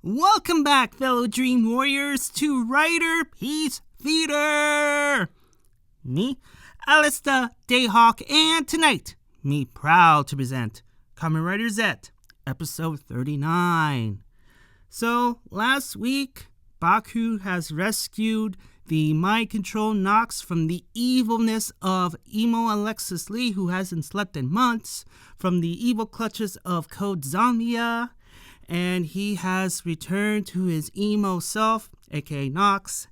Welcome back, fellow Dream Warriors, to Riderpiece Theater! Me, Alistair Dayhawk, and tonight, me proud to present Kamen Rider Zeztz, episode 39. So, last week, Baku has rescued the mind-controlled Nox from the evilness of emo Alexis Lee, who hasn't slept in months, from the evil clutches of Code Somina, and he has returned to his emo self, aka Nox,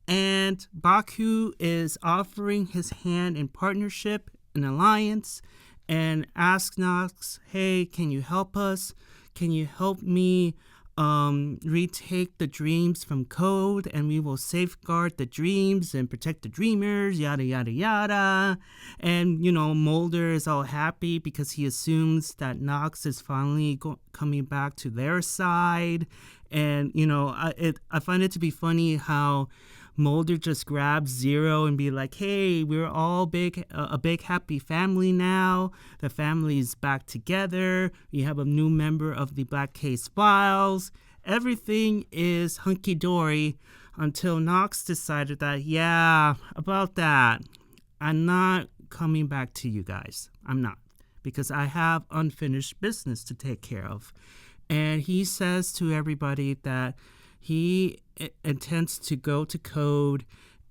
and Baku is offering his hand in partnership, an alliance, and asks Nox, hey, can you help us? Can you help me retake the dreams from Code, and we will safeguard the dreams and protect the dreamers, yada yada yada. And Mulder is all happy because he assumes that Nox is finally coming back to their side. And I find it to be funny how Mulder just grabs Zero and be like, hey, we're all a big happy family now. The family is back together. We have a new member of the Black Case Files. Everything is hunky-dory until Nox decided that, yeah, about that, I'm not coming back to you guys. I'm not. Because I have unfinished business to take care of. And he says to everybody that he intends to go to Code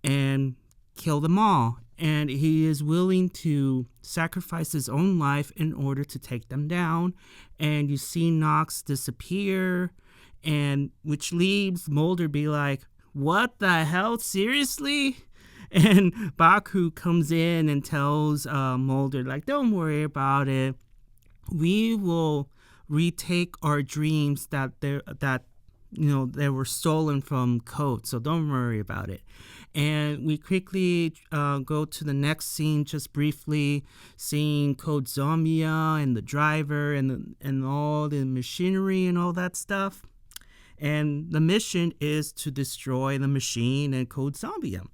and kill them all. And he is willing to sacrifice his own life in order to take them down. And you see Nox disappear, and which leaves Mulder be like, what the hell? Seriously? And Baku comes in and tells Mulder, like, don't worry about it. We will retake our dreams that they were stolen from Code, so don't worry about it. And we quickly go to the next scene, just briefly seeing Code Somina and the driver and all the machinery and all that stuff. And the mission is to destroy the machine and Code Somina.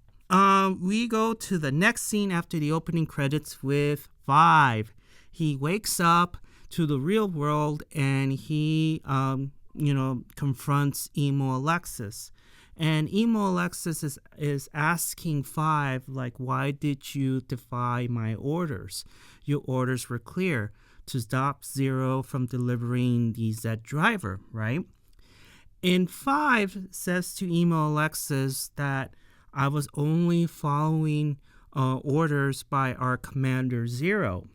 We go to the next scene after the opening credits with 5. He wakes up to the real world and he confronts emo Alexis. And emo Alexis is asking 5, like, why did you defy my orders? Your orders were clear, to stop Zero from delivering the Zeztz driver, right? And 5 says to emo Alexis that I was only following orders by our commander Zero.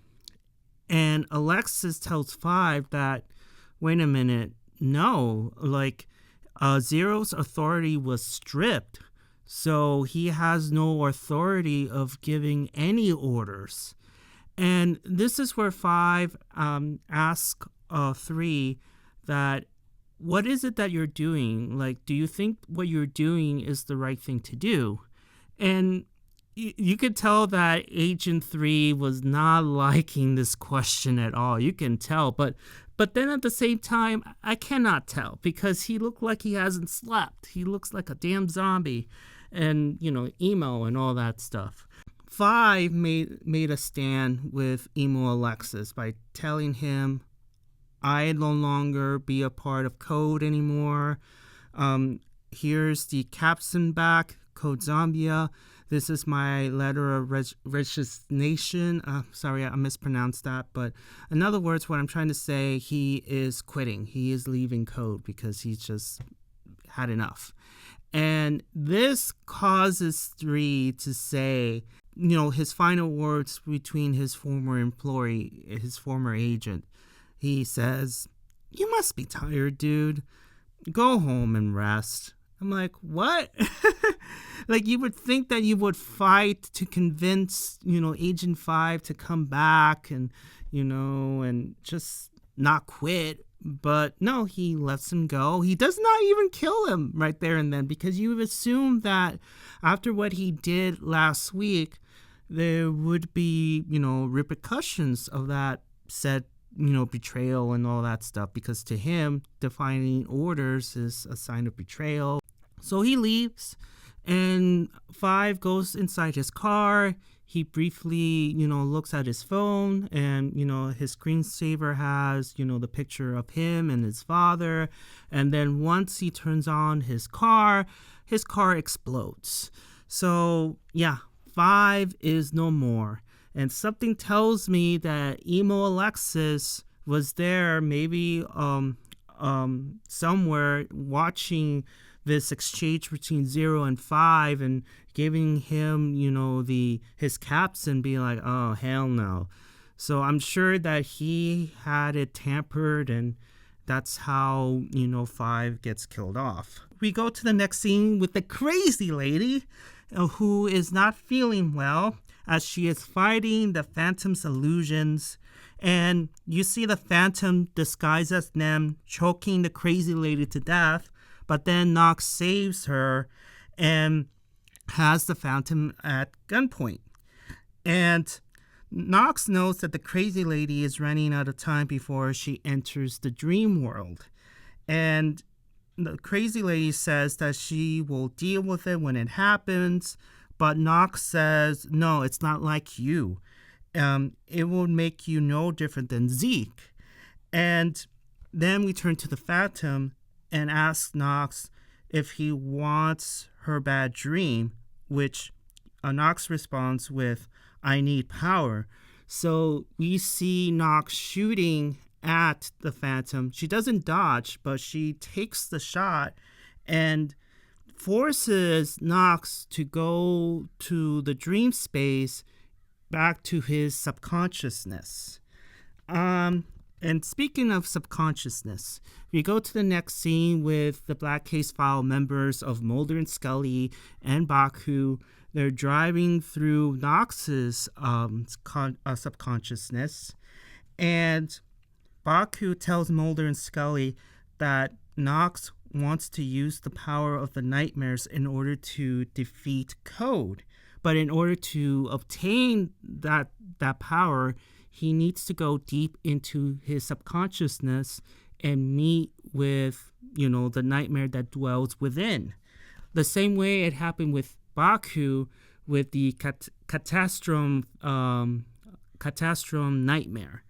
And Alexis tells 5 that, wait a minute, no, like, Zero's authority was stripped, so he has no authority of giving any orders. And this is where 5 asks 3 that, what is it that you're doing? Like, do you think what you're doing is the right thing to do? And you could tell that Agent 3 was not liking this question at all. You can tell, but then at the same time, I cannot tell because he looked like he hasn't slept. He looks like a damn zombie and, emo and all that stuff. 5 made a stand with emo Alexis by telling him, I no longer be a part of Code anymore. Here's the caption back, Code Somina. This is my letter of resignation. Sorry, I mispronounced that. But in other words, what I'm trying to say, he is quitting. He is leaving Code because he's just had enough. And this causes 3 to say, his final words between his former employee, his former agent. He says, you must be tired, dude. Go home and rest. I'm like, what? Like, you would think that you would fight to convince, Agent 5 to come back and, and just not quit. But no, he lets him go. He does not even kill him right there and then, because you would assume that after what he did last week, there would be, repercussions of that said, betrayal and all that stuff, because to him, defying orders is a sign of betrayal. So he leaves, and 5 goes inside his car. he briefly, looks at his phone, and, his screensaver has, the picture of him and his father. And then once he turns on his car explodes. So, yeah, 5 is no more. And something tells me that Emo Alexis was there, maybe somewhere, watching this exchange between 0 and 5 and giving him, his caps and being like, oh, hell no. So I'm sure that he had it tampered, and that's how, 5 gets killed off. We go to the next scene with the crazy lady who is not feeling well as she is fighting the Phantom's illusions. And you see the Phantom disguised as Nem choking the crazy lady to death, but then Nox saves her and has the Phantom at gunpoint. And Nox knows that the crazy lady is running out of time before she enters the dream world. And the crazy lady says that she will deal with it when it happens, but Nox says, no, it's not like you. It will make you no different than Zeke. And then we turn to the Phantom and ask Nox if he wants her bad dream, which Nox responds with, I need power. So we see Nox shooting at the Phantom. She doesn't dodge, but she takes the shot and forces Nox to go to the dream space, back to his subconsciousness. And speaking of subconsciousness, we go to the next scene with the Black Case File members of Mulder and Scully and Baku. They're driving through Nox's subconsciousness, and Baku tells Mulder and Scully that Nox wants to use the power of the nightmares in order to defeat Code. But in order to obtain that power, he needs to go deep into his subconsciousness and meet with, the nightmare that dwells within. The same way it happened with Baku with the catastrophe nightmare.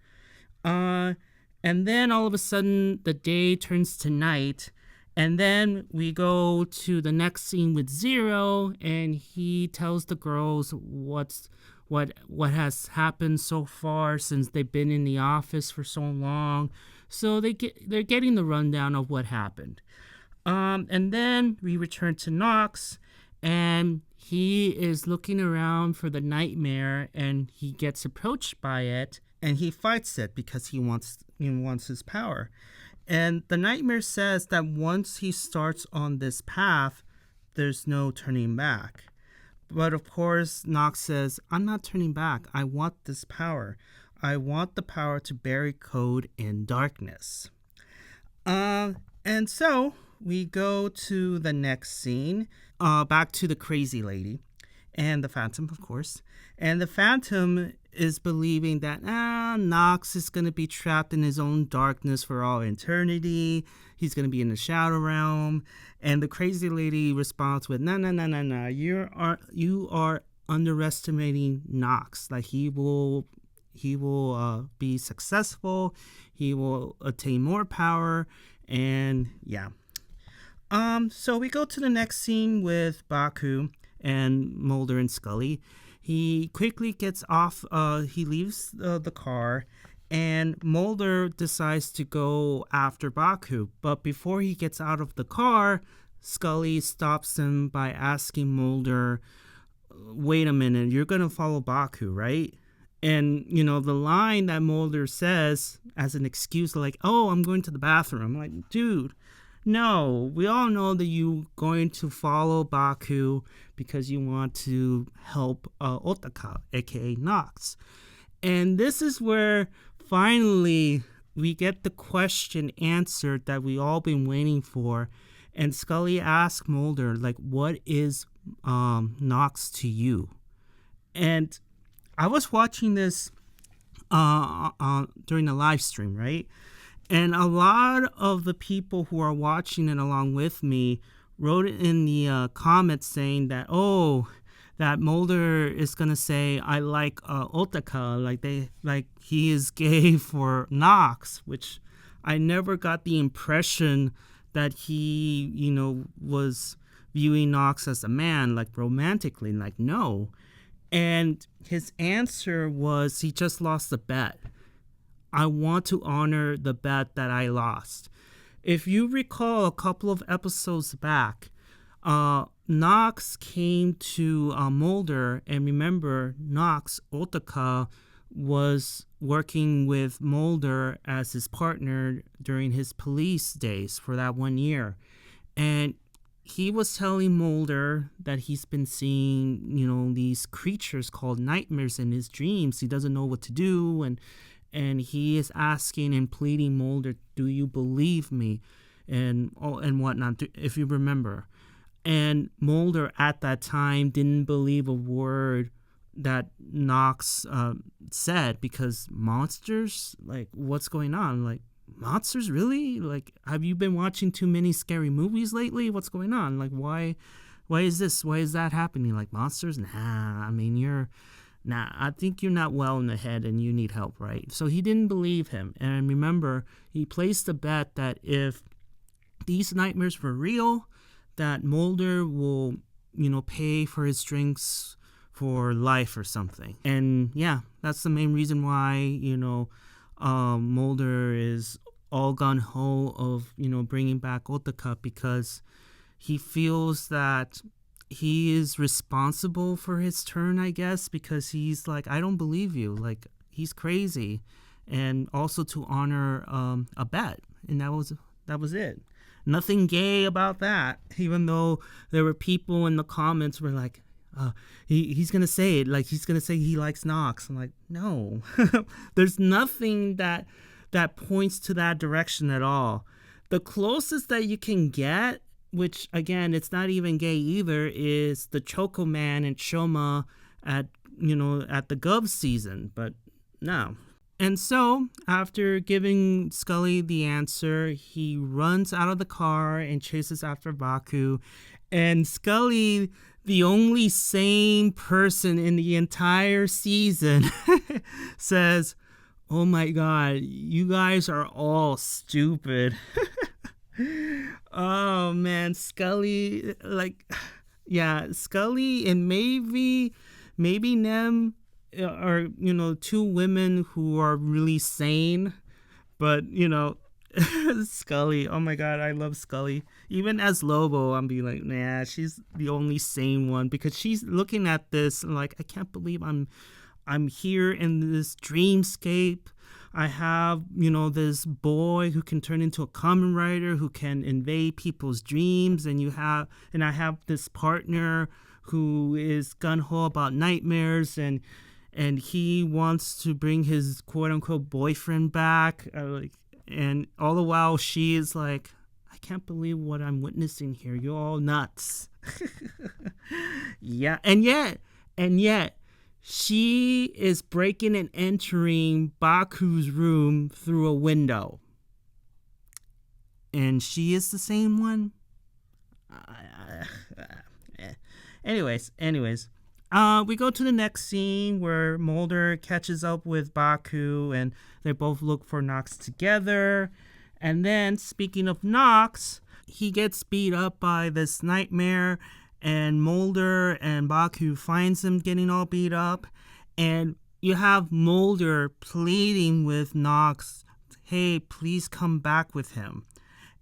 And then all of a sudden the day turns to night. And then we go to the next scene with Zero, and he tells the girls what has happened so far since they've been in the office for so long. So they're getting the rundown of what happened. And then we return to Nox, and he is looking around for the nightmare, and he gets approached by it, and he fights it because he wants his power. And the nightmare says that once he starts on this path, there's no turning back. But of course, Nox says, I'm not turning back. I want this power. I want the power to bury Code in darkness. And so we go to the next scene, back to the crazy lady and the Phantom, of course. And the Phantom is believing that Nox is going to be trapped in his own darkness for all eternity. He's going to be in the shadow realm. And the crazy lady responds with, no. You are underestimating Nox. Like, he will be successful. He will attain more power. And yeah. So we go to the next scene with Baku and Mulder and Scully. He quickly gets off, he leaves the car, and Mulder decides to go after Baku. But before he gets out of the car, Scully stops him by asking Mulder, wait a minute, you're going to follow Baku, right? And, the line that Mulder says as an excuse, like, oh, I'm going to the bathroom. I'm like, dude, no, we all know that you're going to follow Baku because you want to help Otaka, aka Nox. And this is where finally we get the question answered that we all been waiting for. And Scully asks Mulder, like, what is Nox to you? And I was watching this during the live stream, right? And a lot of the people who are watching it along with me wrote in the comments saying that, oh, that Mulder is gonna say, I like Otaka, like he is gay for Nox, which I never got the impression that he, was viewing Nox as a man, like romantically, like no. And his answer was he just lost the bet. I want to honor the bet that I lost. If you recall a couple of episodes back, Nox came to Mulder, and remember, Nox, Otaka, was working with Mulder as his partner during his police days for that 1 year. And he was telling Mulder that he's been seeing, these creatures called nightmares in his dreams. He doesn't know what to do, and he is asking and pleading Mulder, do you believe me? And whatnot, if you remember. And Mulder at that time didn't believe a word that Nox said, because monsters? Like, what's going on? Like, monsters, really? Like, have you been watching too many scary movies lately? What's going on? Like, why is this? Why is that happening? Like, monsters? I think you're not well in the head and you need help, right? So he didn't believe him. And remember, he placed a bet that if these nightmares were real, that Mulder will, pay for his drinks for life or something. And yeah, that's the main reason why, Mulder is all gung-ho of, bringing back Otaka, because he feels that he is responsible for his turn, I guess, because he's like, I don't believe you. Like, he's crazy. And also to honor a bet. And that was it. Nothing gay about that, even though there were people in the comments were like, he's going to say it. Like, he's going to say he likes Nox. I'm like, no. There's nothing that points to that direction at all. The closest that you can get, which, again, it's not even gay either, is the Choco Man and Shoma at the Gov season. But no. And so, after giving Scully the answer, he runs out of the car and chases after Baku. And Scully, the only sane person in the entire season, says, oh my god, you guys are all stupid. Oh man, Scully, Scully and maybe Nem are, two women who are really sane, but, Scully, oh my god, I love Scully. Even as Lobo, I'm being like, nah, she's the only sane one, because she's looking at this like, I can't believe I'm here in this dreamscape. I have, this boy who can turn into a Kamen Rider, who can invade people's dreams, and I have this partner who is gung-ho about nightmares, and he wants to bring his quote-unquote boyfriend back, and all the while she is like, I can't believe what I'm witnessing here. You're all nuts. Yeah, and yet, she is breaking and entering Baku's room through a window. And she is the same one? Anyways. We go to the next scene where Mulder catches up with Baku and they both look for Nox together. And then, speaking of Nox, he gets beat up by this nightmare, and Mulder and Baku finds him getting all beat up. And you have Mulder pleading with Nox, hey, please come back with him.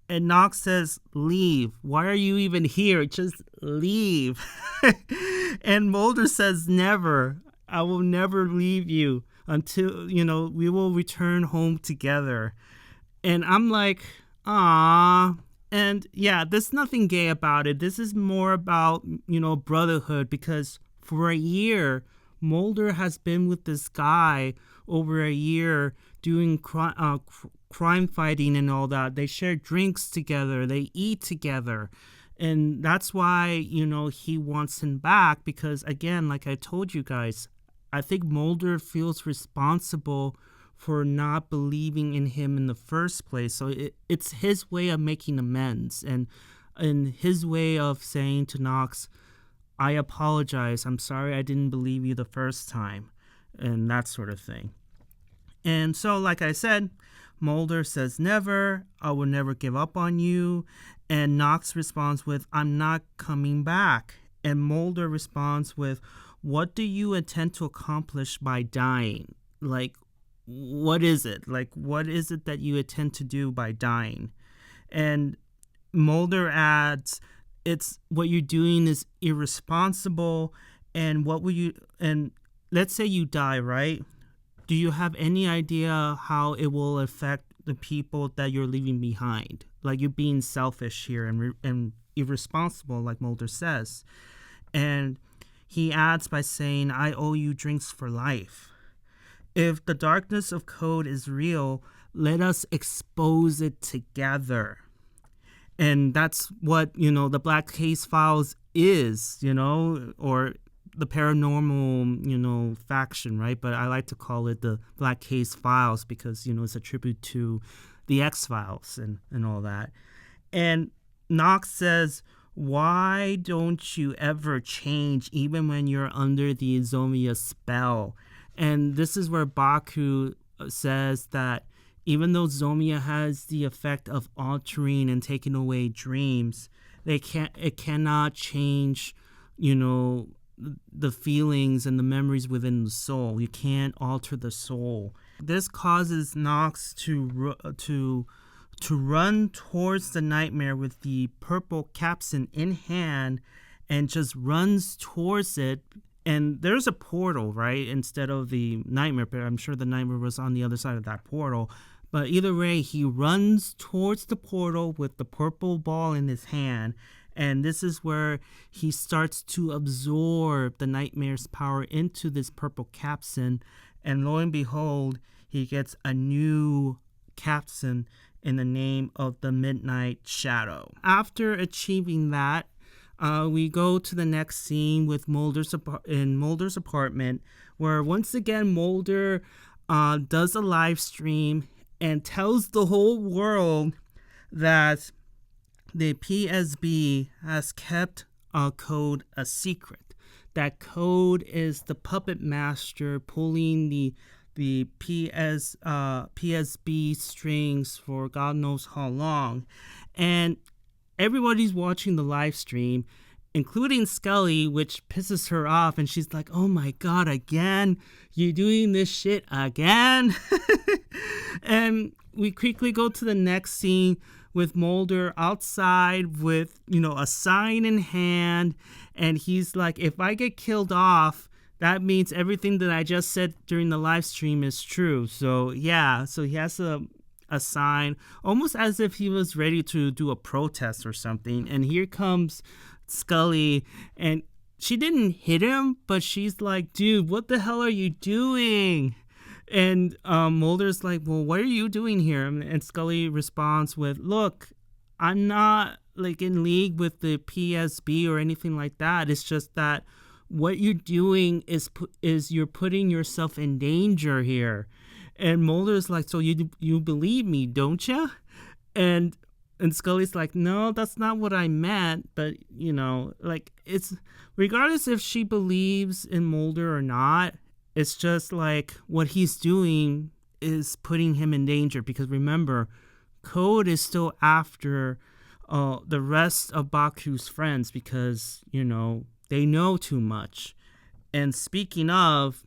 And Nox says, leave. Why are you even here? Just leave. And Mulder says, never. I will never leave you until, we will return home together. And I'm like, ah. And yeah, there's nothing gay about it. This is more about, brotherhood, because for a year, Mulder has been with this guy over a year doing crime fighting and all that. They share drinks together. They eat together. And that's why, he wants him back, because, again, like I told you guys, I think Mulder feels responsible for not believing in him in the first place. So it's his way of making amends, and his way of saying to Nox, I apologize. I'm sorry I didn't believe you the first time, and that sort of thing. And so, like I said, Mulder says never, I will never give up on you. And Nox responds with, I'm not coming back. And Mulder responds with, what do you intend to accomplish by dying? Like, what is it? Like, what is it that you intend to do by dying? And Mulder adds, it's what you're doing is irresponsible. And what will you, and let's say you die, right? Do you have any idea how it will affect the people that you're leaving behind? Like, you're being selfish here and irresponsible, like Mulder says. And he adds by saying, I owe you drinks for life. If the darkness of Code is real, let us expose it together. And that's what, the Black Case Files is, or the paranormal, faction, right? But I like to call it the Black Case Files because, it's a tribute to the X-Files and all that. And Nox says, why don't you ever change even when you're under the Zomia spell? And this is where Baku says that even though Zomia has the effect of altering and taking away dreams, it cannot change, the feelings and the memories within the soul. You can't alter the soul. This causes Nox to run towards the nightmare with the purple capstan in hand and just runs towards it. And there's a portal, right, instead of the nightmare, but I'm sure the nightmare was on the other side of that portal. But either way, he runs towards the portal with the purple ball in his hand. And this is where he starts to absorb the nightmare's power into this purple capstan. And lo and behold, he gets a new capstan in the name of the Midnight Shadow. After achieving that, we go to the next scene with Mulder's apartment, where once again Mulder does a live stream and tells the whole world that the PSB has kept Code a secret. That Code is the puppet master pulling the PSB strings for God knows how long. And everybody's watching the live stream, including Scully, which pisses her off. And she's like, oh my God, again? You doing this shit again? And we quickly go to the next scene with Mulder outside with, a sign in hand. And he's like, if I get killed off, that means everything that I just said during the live stream is true. So, yeah. So he has a sign, almost as if he was ready to do a protest or something. And here comes Scully, and she didn't hit him, but she's like, dude, what the hell are you doing? And Mulder's like, well, what are you doing here? And Scully responds with, look, I'm not like in league with the PSB or anything like that. It's just that what you're doing is you're putting yourself in danger here. And Mulder's like, so you believe me, don't you? And Scully's like, no, that's not what I meant. But, it's regardless if she believes in Mulder or not, it's just like what he's doing is putting him in danger. Because remember, Code is still after the rest of Baku's friends because, they know too much. And speaking of,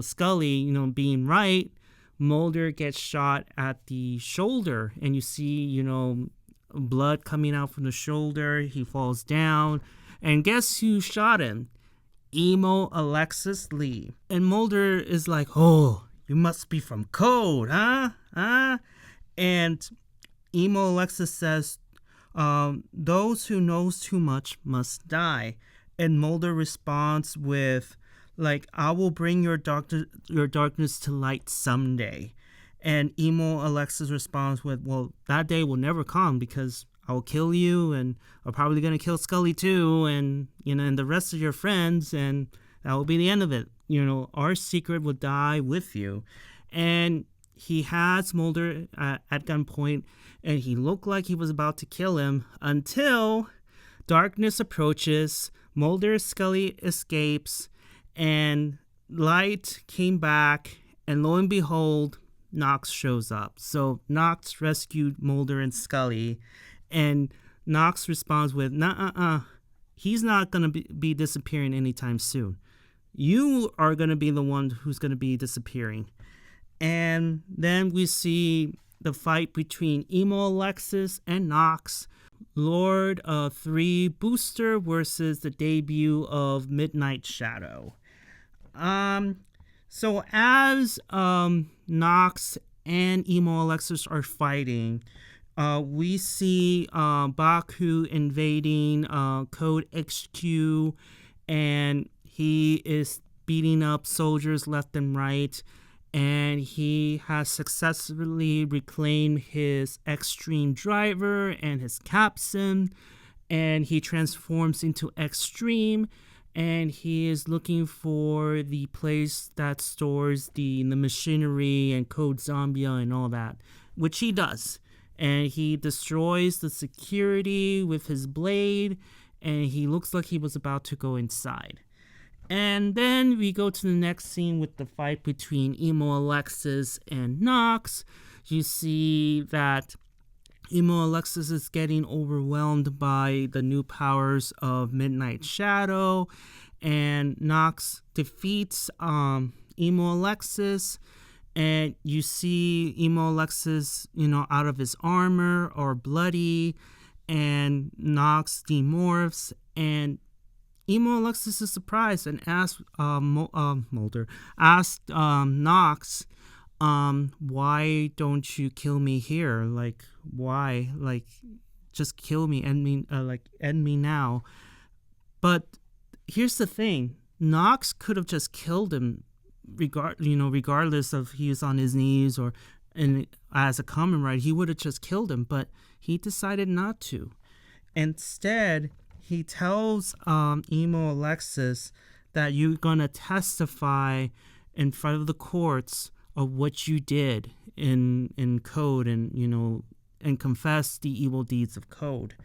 Scully, being right, Mulder gets shot at the shoulder, and you see, blood coming out from the shoulder. He falls down, and guess who shot him? Emo Alexis Lee. And Mulder is like, oh, you must be from Code, huh? And Emo Alexis says, those who knows too much must die. And Mulder responds with, like, I will bring your darkness to light someday. And Emo Alexis responds with, well, that day will never come because I will kill you, and I'm probably going to kill Scully too, and, and the rest of your friends, and that will be the end of it. Our secret will die with you. And he has Mulder at gunpoint, and he looked like he was about to kill him until darkness approaches. Mulder Scully escapes, and Light came back, and lo and behold, Nox shows up. So Nox rescued Mulder and Scully, and Nox responds with, "Nah, he's not going to be disappearing anytime soon. You are going to be the one who's going to be disappearing." And then we see the fight between Emo Alexis and Nox, Lord of 3 Booster versus the debut of Midnight Shadow. So as Nox and Emo Alexis are fighting, we see Baku invading Code HQ, and he is beating up soldiers left and right, and he has successfully reclaimed his Extreme Driver and his capstan, and he transforms into Extreme, and he is looking for the place that stores the machinery and Code Somina and all that, which he does. And he destroys the security with his blade, and he looks like he was about to go inside. And then we go to the next scene with the fight between Emo Alexis and Nox. You see that Emo Alexis is getting overwhelmed by the new powers of Midnight Shadow, and Nox defeats Emo Alexis, and you see Emo Alexis, out of his armor or bloody, and Nox demorphs, and Emo Alexis is surprised and asks Nox, why don't you kill me here? Like, why? Like, just kill me, end me now. But here's the thing: Nox could have just killed him, regardless of he was on his knees or, as a Kamen Rider, he would have just killed him. But he decided not to. Instead, he tells Emo Alexis that you're gonna testify in front of the courts of what you did in Code, and confess the evil deeds of Code,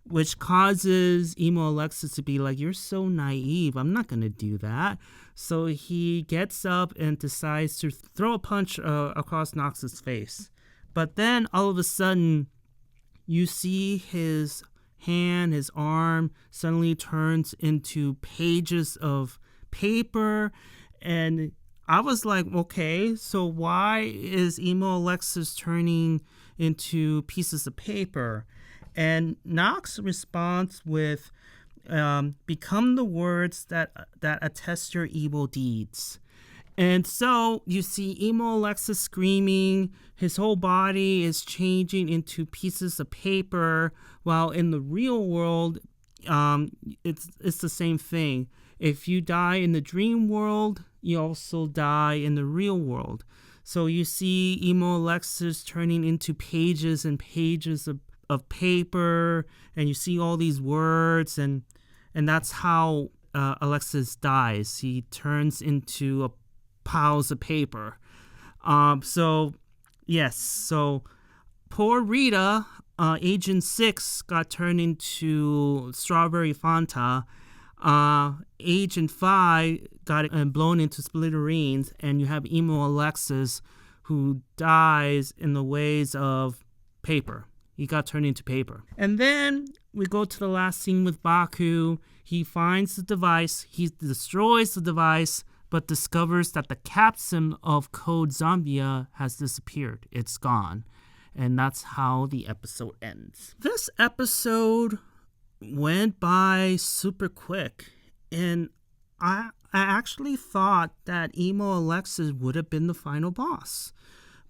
which causes Emo Alexis to be like, "You're so naive, I'm not gonna do that." So he gets up and decides to throw a punch across Nox's face. But then all of a sudden, you see his hand, his arm suddenly turns into pages of paper, and I was like, okay, so why is Emo Alexis turning into pieces of paper? And Nox responds with, become the words that attest your evil deeds. And so you see Emo Alexis screaming, his whole body is changing into pieces of paper, while in the real world, it's the same thing. If you die in the dream world, you also die in the real world. So you see Emo Alexis turning into pages and pages of paper, and you see all these words, and that's how Alexis dies. He turns into piles of paper. So poor Rita, Agent 6, got turned into Strawberry Fanta. Agent 5 got blown into smithereens, and you have Emo Alexis, who dies in the ways of paper. He got turned into paper. And then we go to the last scene with Baku. He finds the device, he destroys the device, but discovers that the capstan of Code Somina has disappeared. It's gone. And that's how the episode ends. This episode went by super quick, and I actually thought that Emo Alexis would have been the final boss.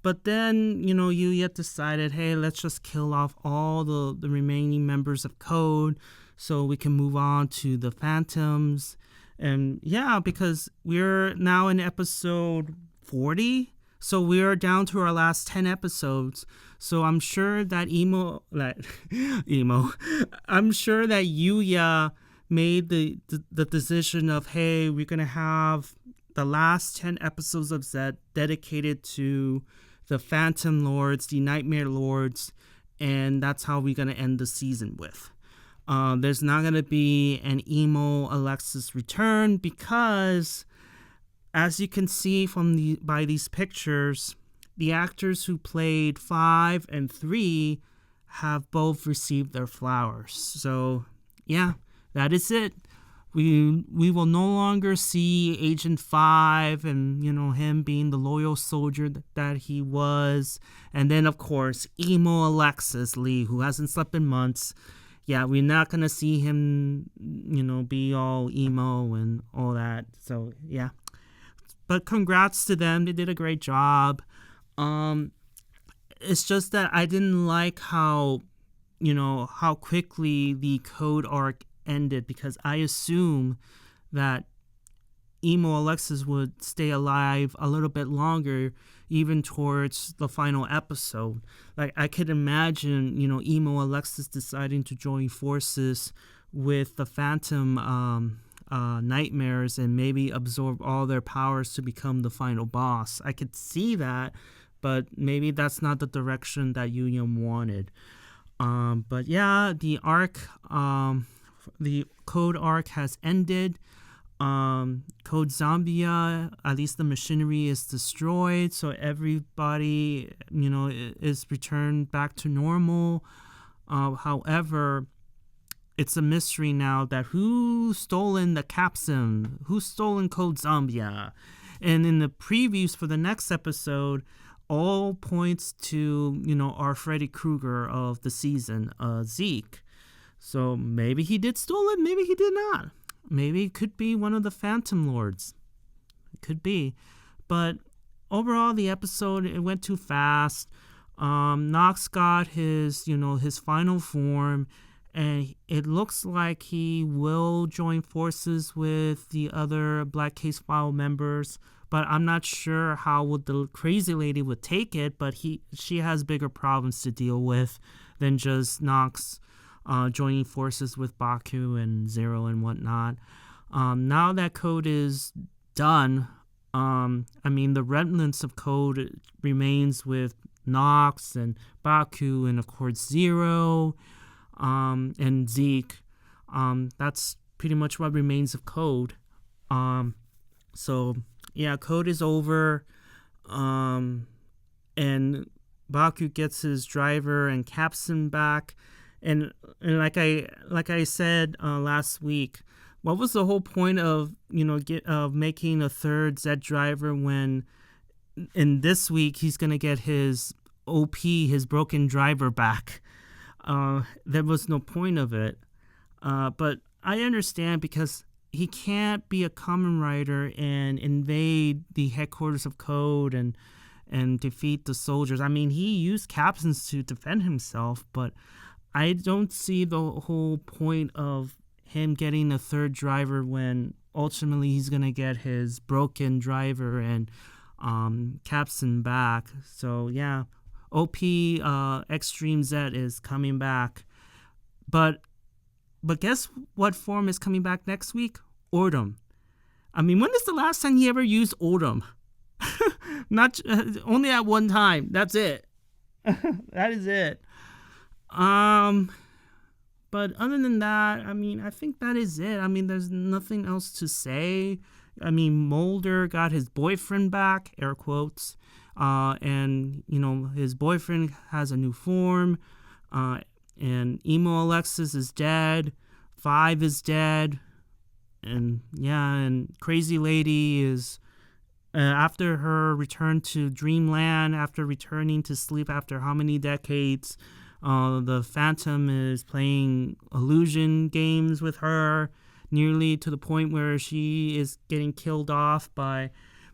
But then, Yuya decided, hey, let's just kill off all the remaining members of Code so we can move on to the Phantoms. And yeah, because we're now in episode 40, so we're down to our last 10 episodes. So I'm sure that I'm sure that Yuya made the decision of, hey, we're going to have the last 10 episodes of Zeztz dedicated to the Phantom Lords, the Nightmare Lords, and that's how we're going to end the season with. There's not going to be an emo Alexis return because, as you can see by these pictures, the actors who played 5 and 3 have both received their flowers. So, yeah, that is it. We will no longer see Agent 5 and, him being the loyal soldier that he was. And then, of course, emo Alexis Lee, who hasn't slept in months. Yeah, we're not going to see him, be all emo and all that. So, yeah. But congrats to them. They did a great job. It's just that I didn't like how quickly the Code arc ended, because I assume that emo Alexis would stay alive a little bit longer, even towards the final episode. Like, I could imagine, emo Alexis deciding to join forces with the Phantom nightmares and maybe absorb all their powers to become the final boss. I could see that, but maybe that's not the direction that Union wanted. But yeah, the Code arc has ended. Code Somina, at least the machinery is destroyed, so everybody, is returned back to normal. However, it's a mystery now that who's stolen the capsule, who's stolen Code Somina. And in the previews for the next episode, all points to, our Freddy Krueger of the season, Zeke. So maybe he did steal it, maybe he did not. Maybe it could be one of the Phantom Lords. It could be. But overall, the episode, it went too fast. Nox got his final form, and it looks like he will join forces with the other Black Case File members. But I'm not sure how the crazy lady would take it, but she has bigger problems to deal with than just Nox joining forces with Baku and Zero and whatnot. Now that Code is done, the remnants of Code remains with Nox and Baku and, of course, Zero and Zeke. That's pretty much what remains of Code. So, yeah, Code is over, and Baku gets his driver and captain back. And like I said last week, what was the whole point of making a third Zeztz driver when in this week he's gonna get his OP, his broken driver back? There was no point of it. But I understand, because he can't be a Kamen Rider and invade the headquarters of Code and defeat the soldiers. I mean, he used captains to defend himself, but I don't see the whole point of him getting a third driver when ultimately he's going to get his broken driver and captain back. So, yeah, OP Extreme Zeztz is coming back. But guess what form is coming back next week? Ordum. I mean, when is the last time he ever used Ordum? Not only at one time. That's it. That is it. But other than that, I think that is it. There's nothing else to say. Mulder got his boyfriend back, air quotes. And, his boyfriend has a new form. And emo Alexis is dead. 5 is dead. And yeah, and Crazy Lady is, after her return to Dreamland, after returning to sleep after how many decades, the Phantom is playing illusion games with her, nearly to the point where she is getting killed off by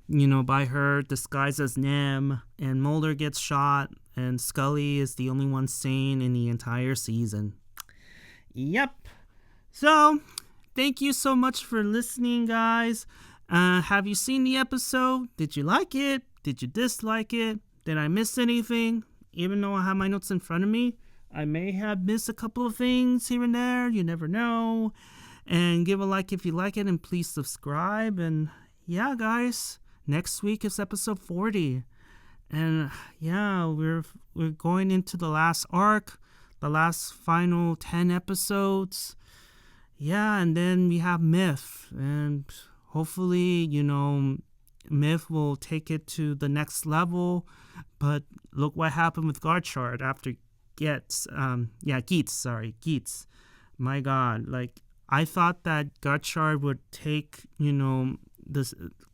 her disguised as Nem, and Mulder gets shot, and Scully is the only one sane in the entire season. Yep. So, thank you so much for listening, guys. Have you seen the episode? Did you like it? Did you dislike it? Did I miss anything? Even though I have my notes in front of me, I may have missed a couple of things here and there. You never know. And give a like if you like it, and please subscribe. And yeah, guys, next week is episode 40. And yeah, we're going into the last arc, the last final 10 episodes. Yeah, and then we have Myth, and hopefully, Myth will take it to the next level. But look what happened with Garchard after Geetz. Geetz. My God, like, I thought that Garchard would take, the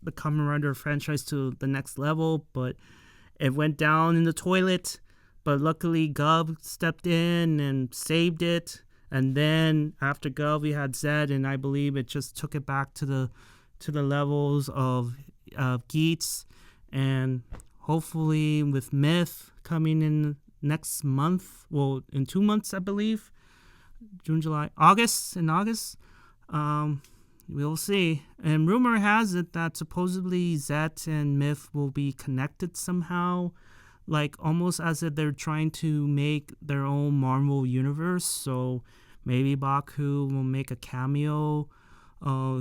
Kamen Rider franchise to the next level, but it went down in the toilet. But luckily, Gov stepped in and saved it. And then after Gov, we had Zeztz, and I believe it just took it back to the levels of Geetz. And hopefully, with Myth coming in next month, well, in 2 months, I believe, June, July, August, we'll see. And rumor has it that supposedly Zeztz and Myth will be connected somehow, like almost as if they're trying to make their own Marvel universe. So maybe Baku will make a cameo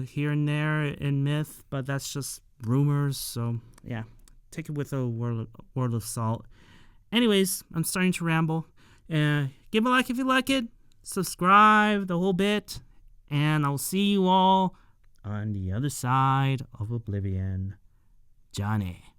here and there in Myth, but that's just rumors. So yeah, take it with a word of salt. Anyways, I'm starting to ramble. Give a like if you like it. Subscribe, the whole bit. And I'll see you all on the other side of Oblivion. Johnny.